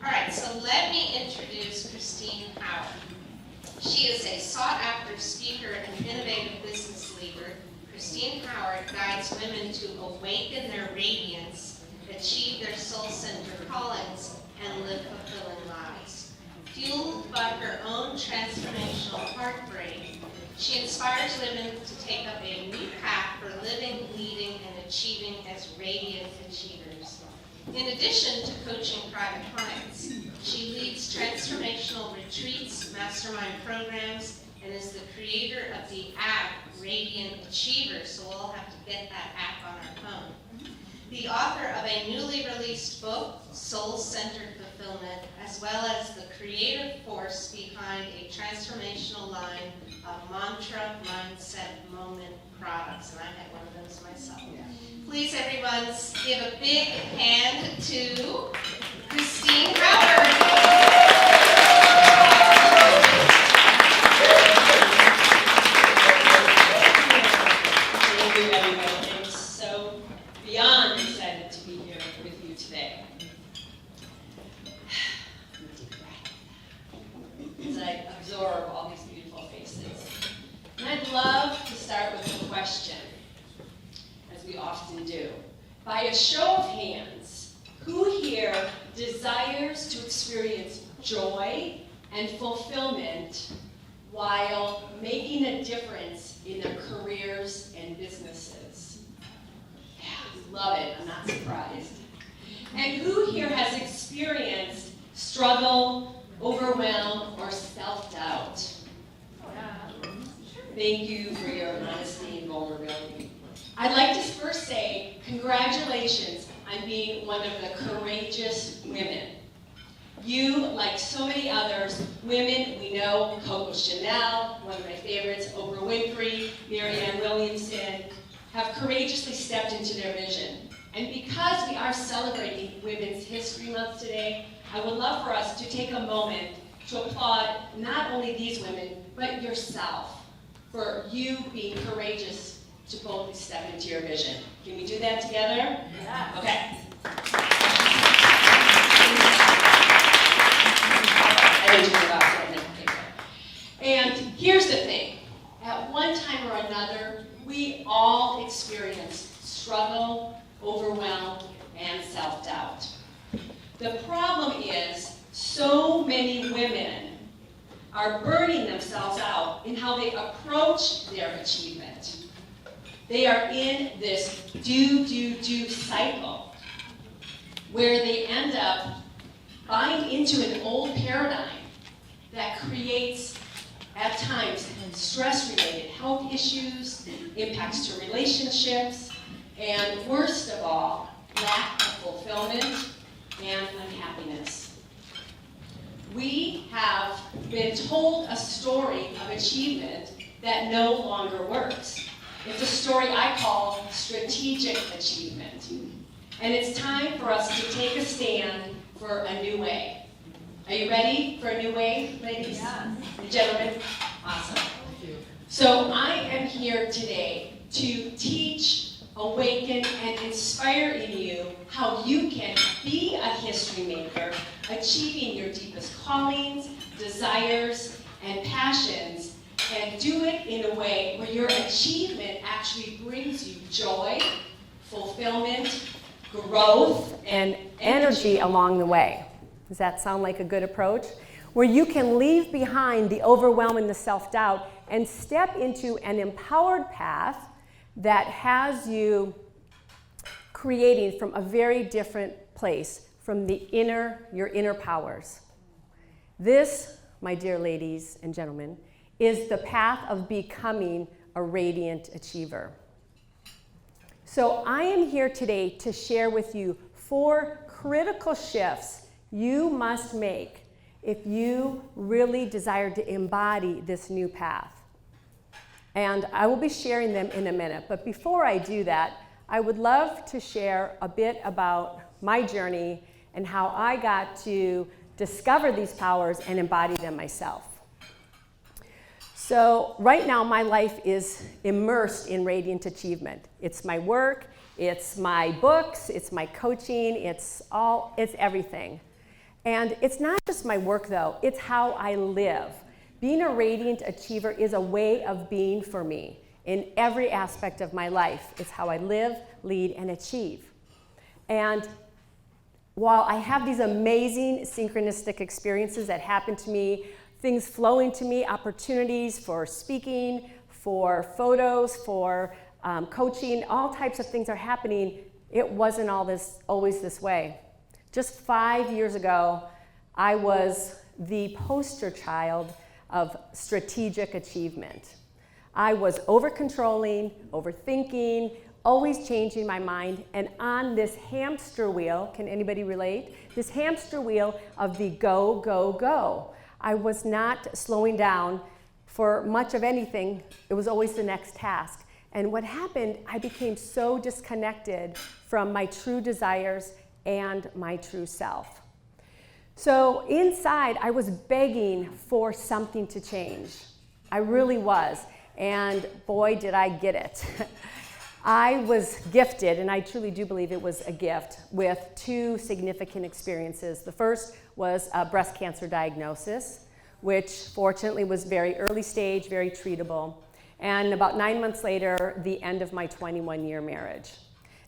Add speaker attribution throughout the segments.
Speaker 1: All right, so let me introduce Christine Howard. She is a sought-after speaker and innovative business leader. Christine Howard guides women to awaken their radiance, achieve their soul-centered callings, and live fulfilling lives. Fueled by her own transformational heartbreak, she inspires women to take up a new path for living, leading, and achieving as radiant achievers. In addition to coaching private clients, she leads transformational retreats, mastermind programs, and is the creator of the app Radiant Achievers, so we'll all have to get that app on our phone. The author of a newly released book, Soul-Centered Fulfillment, as well as the creative force behind a transformational line of mantra, mindset, moment products, and I had one of those myself. Please, everyone, give a big hand to Christine Howard.
Speaker 2: Thank you, everybody. I'm so beyond excited to be here with you today. As I absorb all these beautiful faces. And I'd love to start with a question, as we often do. By a show of hands, who here desires to experience joy and fulfillment while making a difference in their careers and businesses? Yeah, love it. I'm not surprised. And who here has experienced struggle, overwhelm, or self-doubt? Thank you for your honesty and vulnerability. I'd like to first say congratulations on being one of the courageous women. You, like so many others, women we know, Coco Chanel, one of my favorites, Oprah Winfrey, Marianne Williamson, have courageously stepped into their vision. And because we are celebrating Women's History Month today, I would love for us to take a moment to applaud not only these women, but yourself, for you being courageous to boldly step into your vision. Can we do that together?
Speaker 1: Yeah.
Speaker 2: Okay. I didn't turn it off, didn't I? Okay. And here's the thing. At one time or another, we all experience struggle, overwhelm, and self-doubt. The problem is so many women are burning themselves out in how they approach their achievement. They are in this do cycle where they end up buying into an old paradigm that creates, at times, stress-related health issues, impacts to relationships, and worst of all, lack of fulfillment and unhappiness. We have been told a story of achievement that no longer works. It's a story I call strategic achievement. And it's time for us to take a stand for a new way. Are you ready for a new way, ladies?
Speaker 1: Yeah.
Speaker 2: And gentlemen? Awesome. So I am here today to teach, awaken, and inspire in you how you can be a history maker, achieving your deepest callings, desires, and passions, and do it in a way where your achievement actually brings you joy, fulfillment, growth,
Speaker 3: and energy along the way. Does that sound like a good approach? Where you can leave behind the overwhelm and the self-doubt and step into an empowered path that has you creating from a very different place, from the your inner powers. This, my dear ladies and gentlemen, is the path of becoming a radiant achiever. So I am here today to share with you 4 critical shifts you must make if you really desire to embody this new path. And I will be sharing them in a minute. But before I do that, I would love to share a bit about my journey and how I got to discover these powers and embody them myself. So right now, my life is immersed in radiant achievement. It's my work, it's my books, it's my coaching, it's everything. And it's not just my work though, it's how I live. Being a radiant achiever is a way of being for me in every aspect of my life. It's how I live, lead, and achieve. And while I have these amazing synchronistic experiences that happen to me, things flowing to me, opportunities for speaking, for photos, for coaching, all types of things are happening, it wasn't always this way. Just 5 years ago, I was the poster child of strategic achievement. I was over-controlling, overthinking, always changing my mind, and on this hamster wheel, can anybody relate? This hamster wheel of the go, go, go. I was not slowing down for much of anything. It was always the next task. And what happened, I became so disconnected from my true desires and my true self. So inside, I was begging for something to change. I really was. And boy, did I get it. I was gifted, and I truly do believe it was a gift, with 2 significant experiences. The first was a breast cancer diagnosis, which fortunately was very early stage, very treatable. And about 9 months later, the end of my 21-year marriage.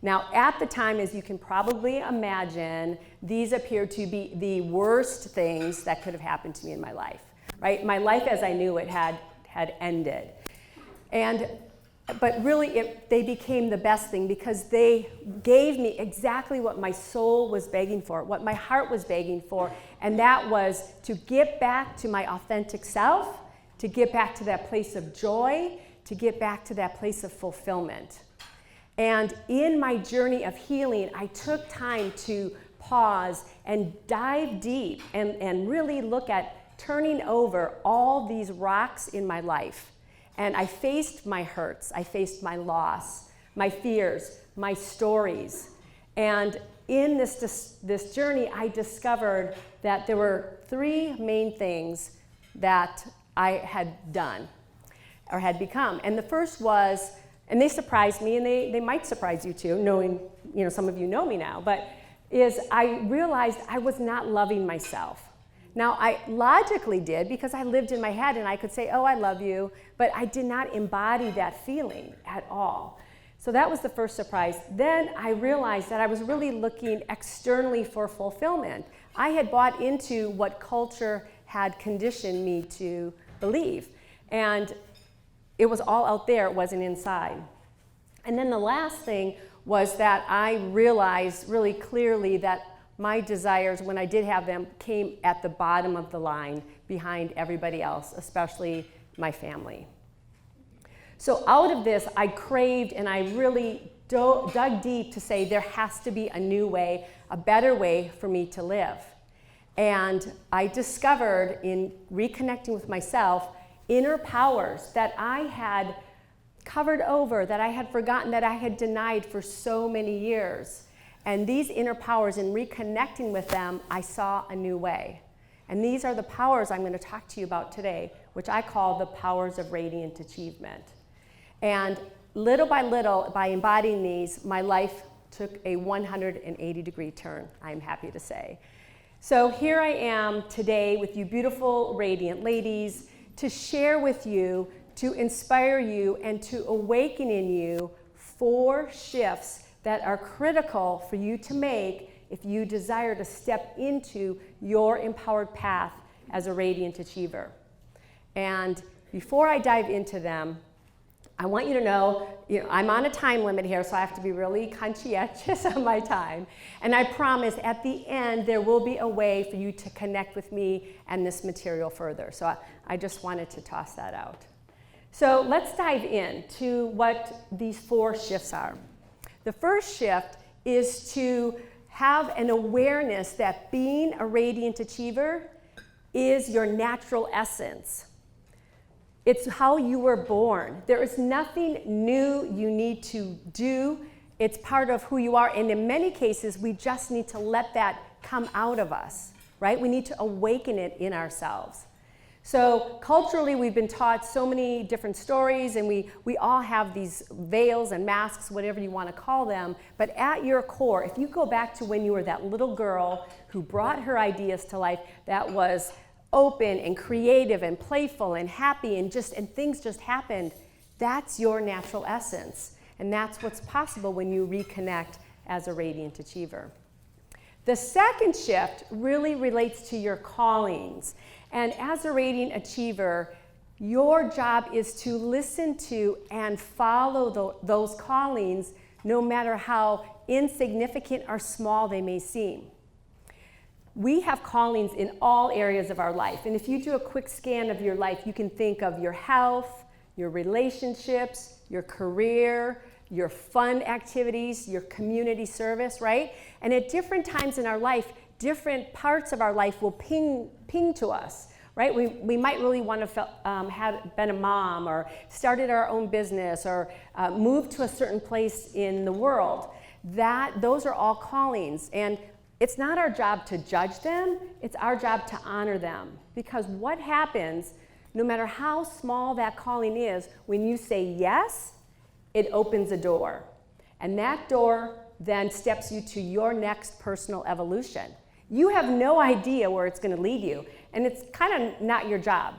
Speaker 3: Now, at the time, as you can probably imagine, these appeared to be the worst things that could have happened to me in my life, right? My life as I knew it had ended. But really, they became the best thing because they gave me exactly what my soul was begging for, what my heart was begging for, and that was to get back to my authentic self, to get back to that place of joy, to get back to that place of fulfillment. And in my journey of healing, I took time to pause and dive deep and really look at turning over all these rocks in my life. And I faced my hurts, I faced my loss, my fears, my stories. And in this journey, I discovered that there were 3 main things that I had done or had become. And the first was, and they surprised me, and they might surprise you too, knowing, some of you know me now, but is I realized I was not loving myself. Now, I logically did because I lived in my head and I could say, oh, I love you, but I did not embody that feeling at all. So that was the first surprise. Then I realized that I was really looking externally for fulfillment. I had bought into what culture had conditioned me to believe. And it was all out there, it wasn't inside. And then the last thing was that I realized really clearly that my desires, when I did have them, came at the bottom of the line behind everybody else, especially my family. So out of this, I craved and I really dug deep to say there has to be a new way, a better way for me to live. And I discovered in reconnecting with myself inner powers that I had covered over, that I had forgotten, that I had denied for so many years. And these inner powers, in reconnecting with them, I saw a new way. And these are the powers I'm going to talk to you about today, which I call the powers of radiant achievement. And little by little, by embodying these, my life took a 180-degree turn, I'm happy to say. So here I am today with you beautiful, radiant ladies, to share with you, to inspire you, and to awaken in you 4 shifts that are critical for you to make if you desire to step into your empowered path as a radiant achiever. And before I dive into them, I want you to know, I'm on a time limit here, so I have to be really conscientious of my time. And I promise at the end, there will be a way for you to connect with me and this material further. So I just wanted to toss that out. So let's dive in to what these 4 shifts are. The first shift is to have an awareness that being a radiant achiever is your natural essence. It's how you were born. There is nothing new you need to do. It's part of who you are. And in many cases, we just need to let that come out of us, right? We need to awaken it in ourselves. So culturally, we've been taught so many different stories, and we all have these veils and masks, whatever you want to call them. But at your core, if you go back to when you were that little girl who brought her ideas to life, that was open and creative and playful and happy, and things just happened, that's your natural essence. And that's what's possible when you reconnect as a radiant achiever. The second shift really relates to your callings. And as a radiant achiever, your job is to listen to and follow those callings, no matter how insignificant or small they may seem. We have callings in all areas of our life. And if you do a quick scan of your life, you can think of your health, your relationships, your career, your fun activities, your community service, right? And at different times in our life, different parts of our life will ping to us, right? We might really want to have been a mom, or started our own business, or moved to a certain place in the world. Those are all callings. And it's not our job to judge them, it's our job to honor them. Because what happens, no matter how small that calling is, when you say yes, it opens a door. And that door then steps you to your next personal evolution. You have no idea where it's going to lead you, and it's kind of not your job.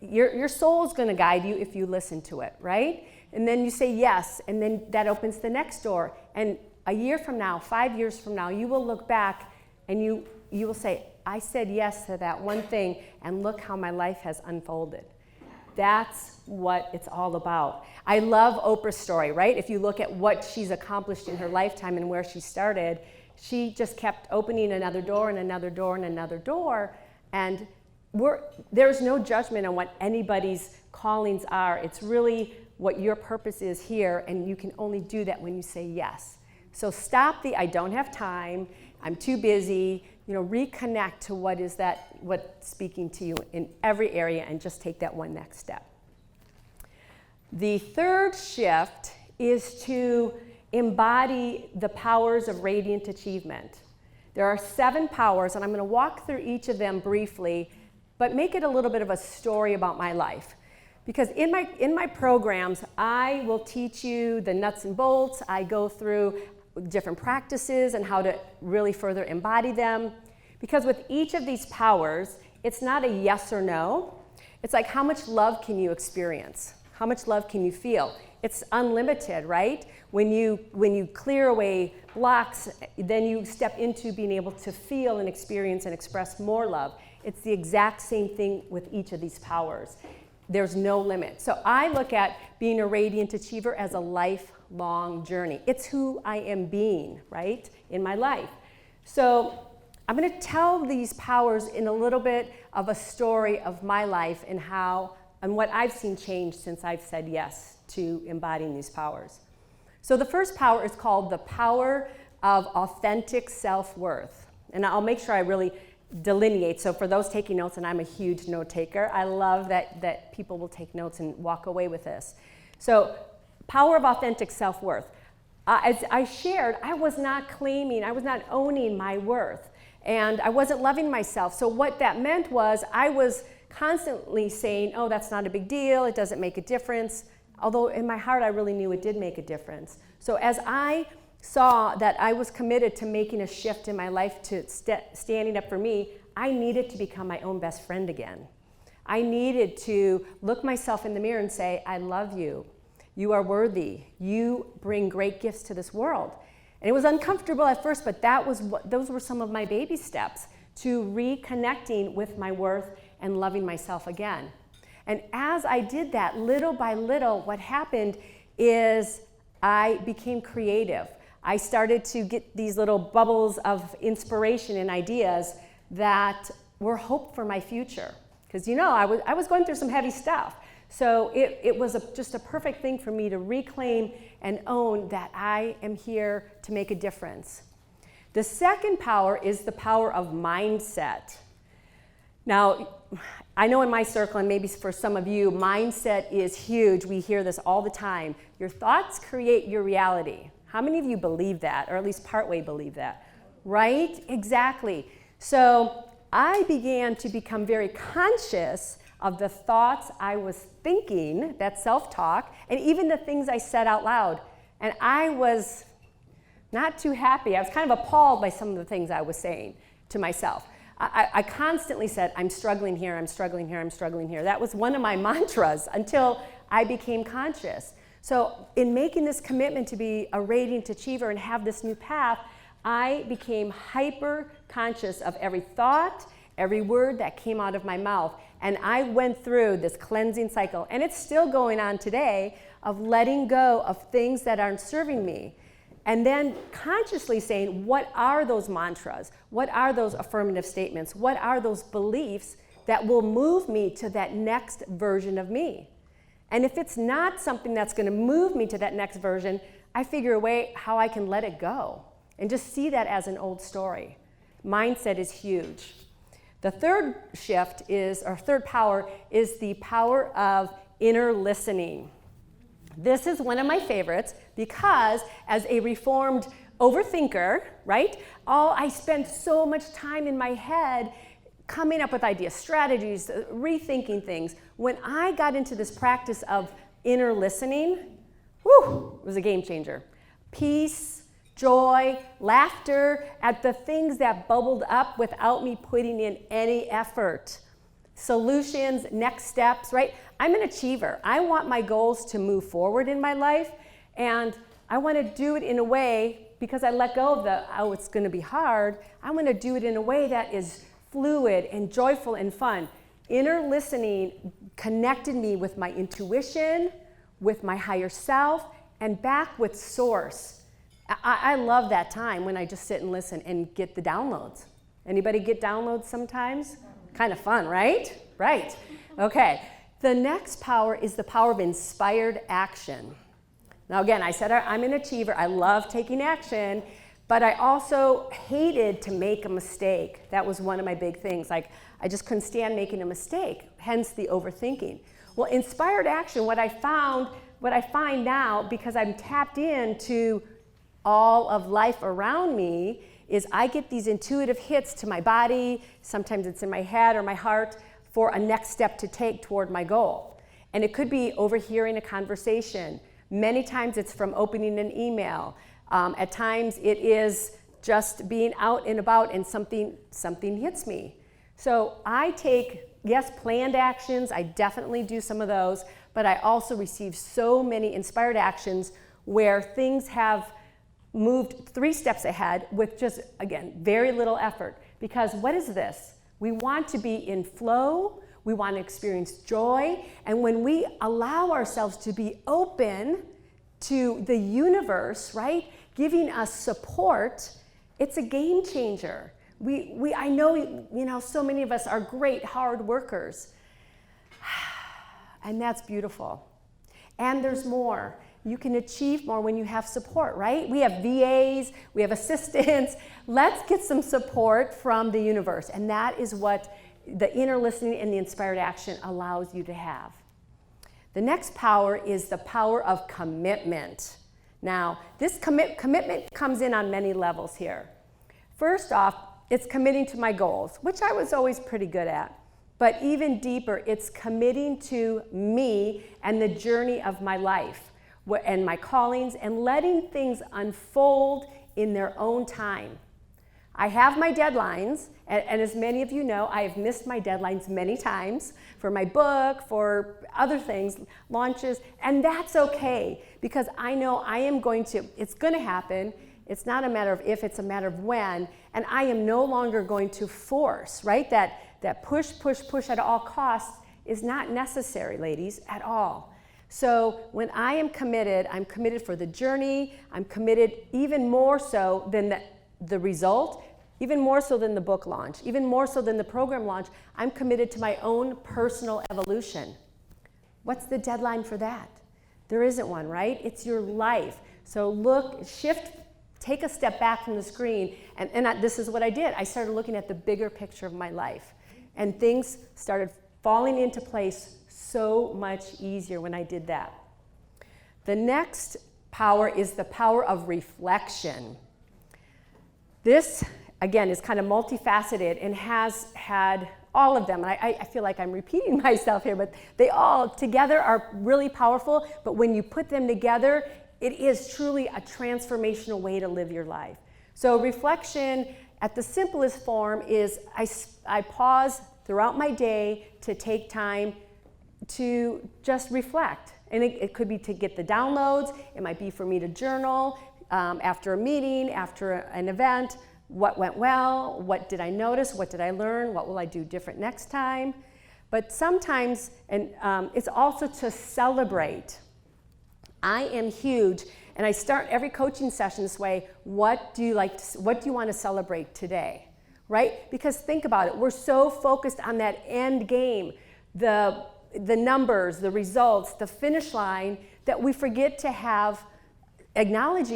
Speaker 3: Your soul is going to guide you if you listen to it, right? And then you say yes, and then that opens the next door. And a year from now, 5 years from now, you will look back and you will say, I said yes to that one thing, and look how my life has unfolded. That's what it's all about. I love Oprah's story, right? If you look at what she's accomplished in her lifetime and where she started, she just kept opening another door and another door and another door. And there's no judgment on what anybody's callings are. It's really what your purpose is here, and you can only do that when you say yes. So stop the I don't have time, I'm too busy, reconnect to what's speaking to you in every area, and just take that one next step. The third shift is to embody the powers of radiant achievement. There are 7 powers, and I'm going to walk through each of them briefly, but make it a little bit of a story about my life. Because in my programs, I will teach you the nuts and bolts. I go through different practices and how to really further embody them. Because with each of these powers, it's not a yes or no. It's like, how much love can you experience? How much love can you feel? It's unlimited, right? When you clear away blocks, then you step into being able to feel and experience and express more love. It's the exact same thing with each of these powers. There's no limit. So I look at being a radiant achiever as a lifelong journey. It's who I am being, right, in my life. So I'm going to tell these powers in a little bit of a story of my life and what I've seen change since I've said yes to embodying these powers. So the first power is called the power of authentic self-worth. And I'll make sure I really delineate. So for those taking notes, and I'm a huge note taker, I love that people will take notes and walk away with this. So power of authentic self-worth. As I shared, I was not owning my worth, and I wasn't loving myself. So what that meant was I was constantly saying, oh, that's not a big deal, it doesn't make a difference, although in my heart I really knew it did make a difference. So as I saw that I was committed to making a shift in my life to standing up for me, I needed to become my own best friend again. I needed to look myself in the mirror and say, I love you. You are worthy. You bring great gifts to this world. And it was uncomfortable at first, but those were some of my baby steps to reconnecting with my worth and loving myself again. And as I did that, little by little, what happened is I became creative. I started to get these little bubbles of inspiration and ideas that were hope for my future. Because I was going through some heavy stuff. So it was just a perfect thing for me to reclaim and own that I am here to make a difference. The second power is the power of mindset. Now, I know in my circle, and maybe for some of you, mindset is huge. We hear this all the time. Your thoughts create your reality. How many of you believe that, or at least partway believe that? Right? Exactly. So I began to become very conscious of the thoughts I was thinking, that self-talk, and even the things I said out loud. And I was not too happy. I was kind of appalled by some of the things I was saying to myself. I constantly said, I'm struggling here, I'm struggling here, I'm struggling here. That was one of my mantras until I became conscious. So in making this commitment to be a radiant achiever and have this new path, I became hyper conscious of every thought, every word that came out of my mouth. And I went through this cleansing cycle, and it's still going on today, of letting go of things that aren't serving me. And then consciously saying, what are those mantras? What are those affirmative statements? What are those beliefs that will move me to that next version of me? And if it's not something that's going to move me to that next version, I figure a way how I can let it go and just see that as an old story. Mindset is huge. The third shift is, or third power, is the power of inner listening. This is one of my favorites because as a reformed overthinker, right, I spent so much time in my head coming up with ideas, strategies, rethinking things. When I got into this practice of inner listening, it was a game changer. Peace, joy, laughter at the things that bubbled up without me putting in any effort. Solutions, next steps, right? I'm an achiever. I want my goals to move forward in my life, and I want to do it in a way, because I let go of it's going to be hard, I want to do it in a way that is fluid and joyful and fun. Inner listening connected me with my intuition, with my higher self, and back with source. I love that time when I just sit and listen and get the downloads. Anybody get downloads sometimes? Kind of fun, right? Right. Okay. The next power is the power of inspired action. Now again, I said I'm an achiever. I love taking action, but I also hated to make a mistake. That was one of my big things. Like, I just couldn't stand making a mistake, hence the overthinking. Well, inspired action, what I find now, because I'm tapped into all of life around me, is I get these intuitive hits to my body, sometimes it's in my head or my heart, for a next step to take toward my goal. And it could be overhearing a conversation. Many times it's from opening an email. At times it is just being out and about and something hits me. So I take, yes, planned actions, I definitely do some of those, but I also receive so many inspired actions where things have moved 3 steps ahead with just, again, very little effort. Because what is this? We want to be in flow, we want to experience joy, and when we allow ourselves to be open to the universe, right, giving us support, it's a game changer. I know, so many of us are great hard workers, and that's beautiful. And there's more. You can achieve more when you have support, right? We have VAs, we have assistants. Let's get some support from the universe. And that is what the inner listening and the inspired action allows you to have. The next power is the power of commitment. Now, this commitment comes in on many levels here. First off, it's committing to my goals, which I was always pretty good at. But even deeper, it's committing to me and the journey of my life and my callings, and letting things unfold in their own time. I have my deadlines, and as many of you know, I have missed my deadlines many times for my book, for other things, launches, and that's okay, because I know it's going to happen. It's not a matter of if, it's a matter of when, and I am no longer going to force, right? That push at all costs is not necessary, ladies, at all. So when I am committed, I'm committed for the journey. I'm committed even more so than the result, even more so than the book launch, even more so than the program launch. I'm committed to my own personal evolution. What's the deadline for that? There isn't one, right? It's your life. So take a step back from the screen, and this is what I did. I started looking at the bigger picture of my life, and things started falling into place so much easier when I did that. The next power is the power of reflection. This again, is kind of multifaceted and has had all of them. And I feel like I'm repeating myself here, but they all together are really powerful. But when you put them together, it is truly a transformational way to live your life. So reflection at the simplest form is I pause throughout my day to take time to just reflect. And it could be to get the downloads. It might be for me to journal after a meeting, after an event. What went well? What did I notice? What did I learn? What will I do different next time? But sometimes, and it's also to celebrate. I am huge, and I start every coaching session this way. What do you want to celebrate today? Right? Because think about it. We're so focused on that end game, the numbers, the results, the finish line, that we forget to acknowledge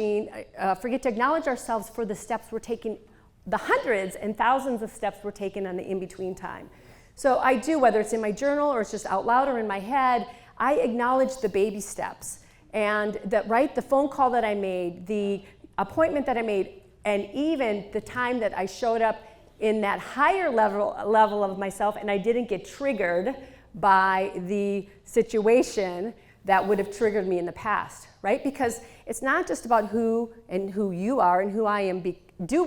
Speaker 3: ourselves for the steps we're taking, the hundreds and thousands of steps we're taking on the in-between time. So I do, whether it's in my journal or it's just out loud or in my head, I acknowledge the baby steps. And the phone call that I made, the appointment that I made, and even the time that I showed up in that higher level of myself and I didn't get triggered by the situation that would have triggered me in the past, right? Because it's not just about who you are and who I am,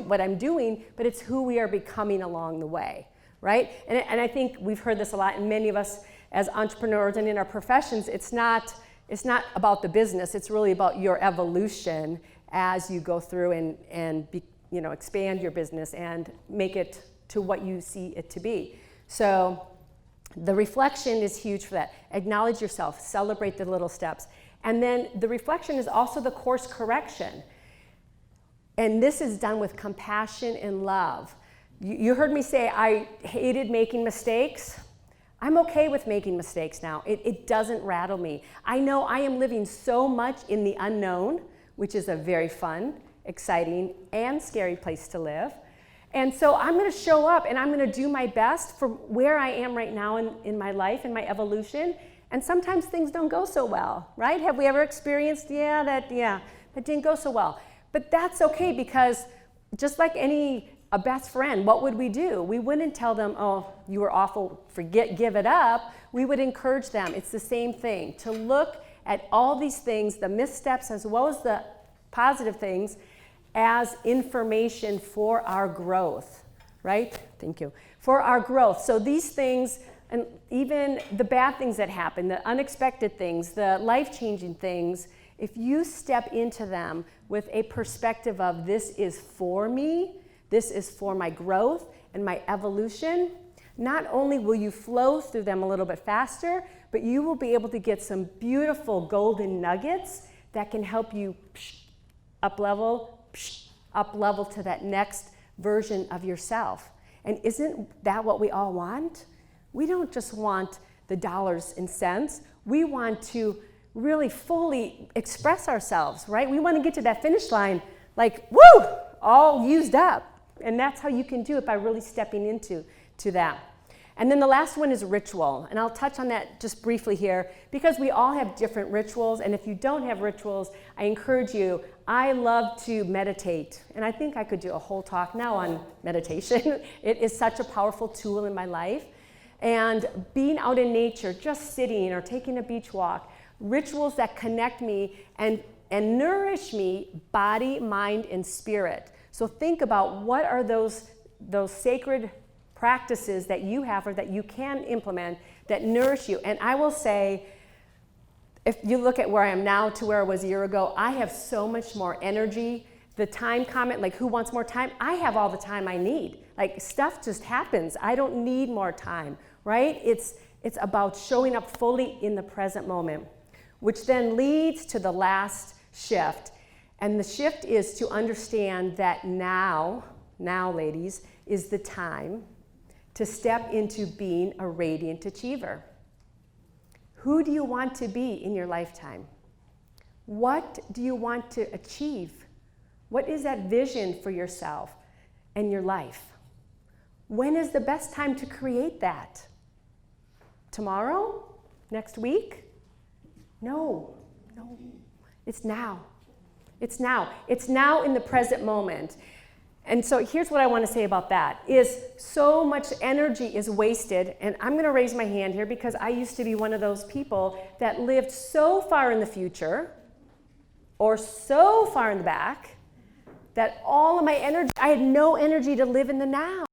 Speaker 3: what I'm doing, but it's who we are becoming along the way, right? And I think we've heard this a lot, and many of us as entrepreneurs and in our professions, it's not about the business, it's really about your evolution as you go through and expand your business and make it to what you see it to be. So the reflection is huge for that. Acknowledge yourself, celebrate the little steps. And then the reflection is also the course correction. And this is done with compassion and love. You heard me say I hated making mistakes. I'm okay with making mistakes now. It doesn't rattle me. I know I am living so much in the unknown, which is a very fun, exciting, and scary place to live. And so I'm going to show up and I'm going to do my best for where I am right now in my life, in my evolution. And sometimes things don't go so well, right? Have we ever experienced, that didn't go so well. But that's okay, because just like a best friend, what would we do? We wouldn't tell them, oh, you were awful, give it up. We would encourage them. It's the same thing, to look at all these things, the missteps as well as the positive things, as information for our growth, right? Thank you. For our growth. So these things, and even the bad things that happen, the unexpected things, the life-changing things, if you step into them with a perspective of this is for me, this is for my growth and my evolution, not only will you flow through them a little bit faster, but you will be able to get some beautiful golden nuggets that can help you up level to that next version of yourself. And isn't that what we all want? We don't just want the dollars and cents. We want to really fully express ourselves, right? We want to get to that finish line like, woo, all used up. And that's how you can do it, by really stepping into that. And then the last one is ritual. And I'll touch on that just briefly here, because we all have different rituals. And if you don't have rituals, I encourage you. I love to meditate. And I think I could do a whole talk now on meditation. It is such a powerful tool in my life. And being out in nature, just sitting or taking a beach walk, rituals that connect me and nourish me, body, mind, and spirit. So think about, what are those sacred practices that you have or that you can implement that nourish you. And I will say, if you look at where I am now to where I was a year ago, I have so much more energy. The time comment, like who wants more time? I have all the time I need. Like, stuff just happens. I don't need more time, right? It's about showing up fully in the present moment, which then leads to the last shift. And the shift is to understand that now, ladies, is the time to step into being a radiant achiever. Who do you want to be in your lifetime? What do you want to achieve? What is that vision for yourself and your life? When is the best time to create that? Tomorrow? Next week? No. It's now. It's now. It's now in the present moment. And so here's what I want to say about that, is so much energy is wasted, and I'm going to raise my hand here because I used to be one of those people that lived so far in the future or so far in the back that all of my energy, I had no energy to live in the now.